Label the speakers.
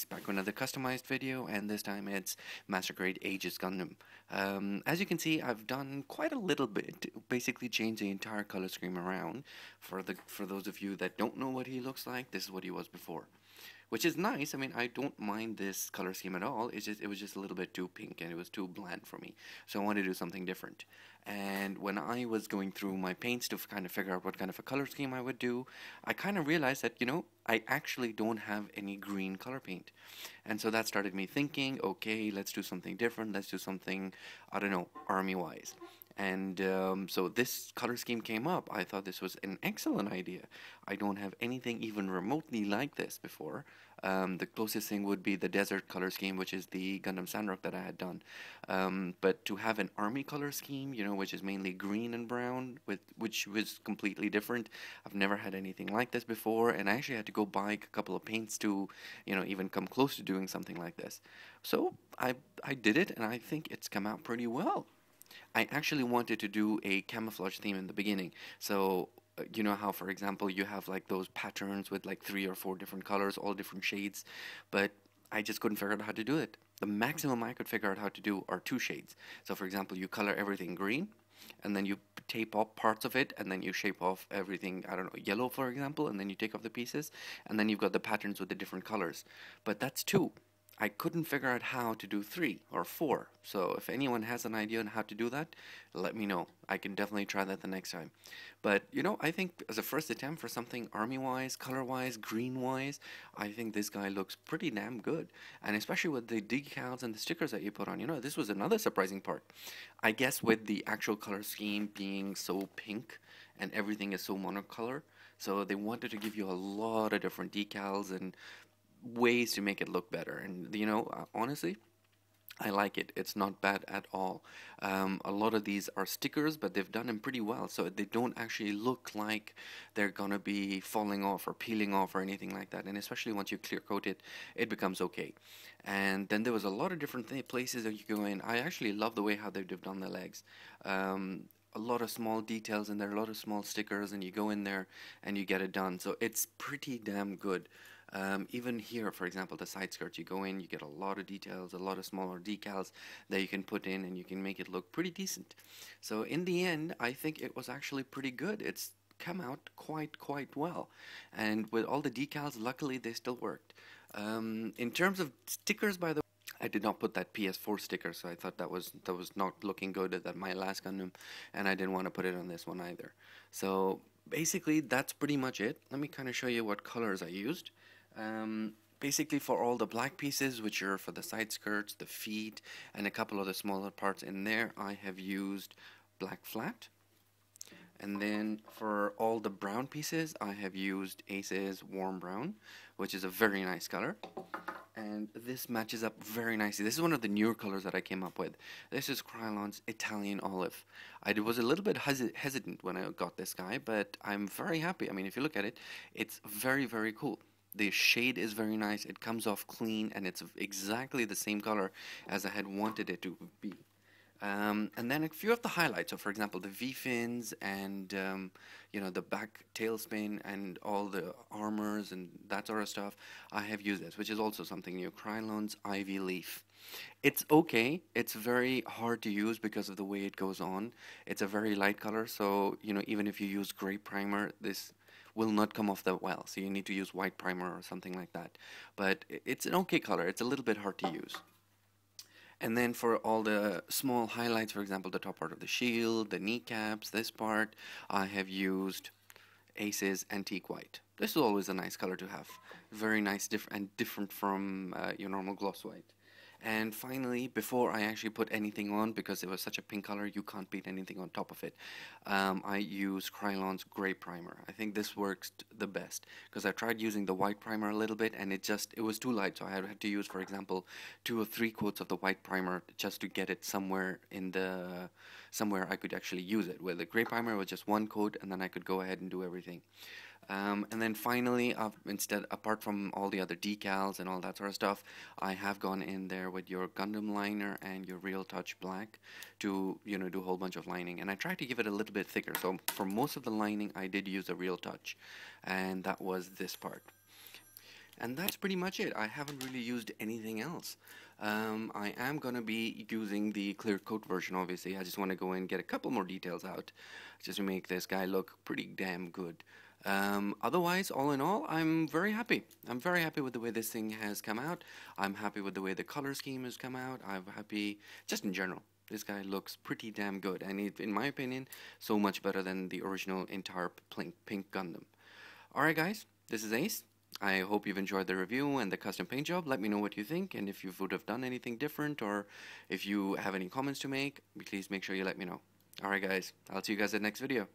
Speaker 1: guys, back with another customized video, and this time it's Master Grade Aegis Gundam. As you can see, I've done quite a little bit, basically changed the entire color scheme around. For those of you that don't know what he looks like, this is what he was before. Which is nice. I mean, I don't mind this color scheme at all. It was just a little bit too pink and it was too bland for me. So I wanted to do something different. And when I was going through my paints to kind of figure out what kind of a color scheme I would do, I kind of realized that, I actually don't have any green color paint. And so that started me thinking, okay, let's do something different. Let's do something, I don't know, army-wise. And so this color scheme came up. I thought this was an excellent idea. I don't have anything even remotely like this before. The closest thing would be the desert color scheme, which is the Gundam Sandrock that I had done. But to have an army color scheme, which is mainly green and brown, which was completely different. I've never had anything like this before, and I actually had to go buy a couple of paints to, even come close to doing something like this. So I did it, and I think it's come out pretty well. I actually wanted to do a camouflage theme in the beginning. So, you know how, for example, you have like those patterns with like 3 or 4 different colors, all different shades, but I just couldn't figure out how to do it. The maximum I could figure out how to do are 2 shades. So, for example, you color everything green, and then you tape off parts of it, and then you shape off everything, I don't know, yellow, for example, and then you take off the pieces, and then you've got the patterns with the different colors. But that's 2. I couldn't figure out how to do 3 or 4. So if anyone has an idea on how to do that, let me know. I can definitely try that the next time. But, I think as a first attempt for something army-wise, color-wise, green-wise, I think this guy looks pretty damn good. And especially with the decals and the stickers that you put on. This was another surprising part. I guess with the actual color scheme being so pink and everything is so monocolor, so they wanted to give you a lot of different decals and ways to make it look better. And honestly, I like it. It's not bad at all. A lot of these are stickers, but they've done them pretty well, so they don't actually look like they're gonna be falling off or peeling off or anything like that. And especially once you clear coat it, it becomes okay. And then there was a lot of different places that you go in. I actually love the way how they've done the legs. A lot of small details in there, a lot of small stickers, and you go in there and you get it done. So it's pretty damn good. Even here, for example, the side skirts, you go in, you get a lot of details, a lot of smaller decals that you can put in, and you can make it look pretty decent. So in the end, I think it was actually pretty good. It's come out quite well. And with all the decals, luckily they still worked. In terms of stickers, by the way, I did not put that PS4 sticker, so I thought that was not looking good at my last Gundam, and I didn't want to put it on this one either. So basically, that's pretty much it. Let me kind of show you what colors I used. Basically for all the black pieces, which are for the side skirts, the feet, and a couple of the smaller parts in there, I have used black flat. And then for all the brown pieces, I have used Ace's warm brown, which is a very nice color. And this matches up very nicely. This is one of the newer colors that I came up with. This is Krylon's Italian Olive. I was a little bit hesitant when I got this guy, but I'm very happy. I mean, if you look at it, it's very cool. The shade is very nice, it comes off clean, and it's exactly the same color as I had wanted it to be. And then a few of the highlights, so for example the V-fins and the back tailspin and all the armors and that sort of stuff, I have used this, which is also something new, Krylon's Ivy Leaf. It's okay, it's very hard to use because of the way it goes on. It's a very light color, so even if you use gray primer, this will not come off that well, so you need to use white primer or something like that. But it's an okay color, it's a little bit hard to use. And then for all the small highlights, for example, the top part of the shield, the kneecaps, this part, I have used Ace's Antique White. This is always a nice color to have. Very nice and different from your normal gloss white. And finally, before I actually put anything on, because it was such a pink color, you can't paint anything on top of it, I use Krylon's gray primer. I think this works the best, because I tried using the white primer a little bit, and it was too light, so I had to use, for example, 2 or 3 coats of the white primer just to get it somewhere somewhere I could actually use it. With the gray primer, it was just 1 coat, and then I could go ahead and do everything. And then finally, apart from all the other decals and all that sort of stuff, I have gone in there with your Gundam liner and your Real Touch Black to, do a whole bunch of lining. And I tried to give it a little bit thicker. So for most of the lining, I did use a Real Touch, and that was this part. And that's pretty much it. I haven't really used anything else. I am going to be using the clear coat version, obviously. I just want to go and get a couple more details out just to make this guy look pretty damn good. Otherwise, all in all, I'm very happy. I'm very happy with the way this thing has come out. I'm happy with the way the color scheme has come out. I'm happy just in general. This guy looks pretty damn good, and in my opinion, so much better than the original entire pink Gundam. Alright guys, this is Ace. I hope you've enjoyed the review and the custom paint job. Let me know what you think, and if you would have done anything different, or if you have any comments to make, please make sure you let me know. Alright guys, I'll see you guys in the next video.